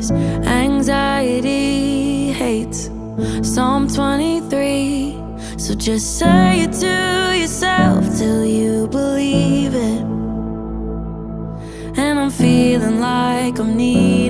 'cause anxiety hates Psalm 23. So just say it to yourself till you believe it. And I'm feeling like I'm needing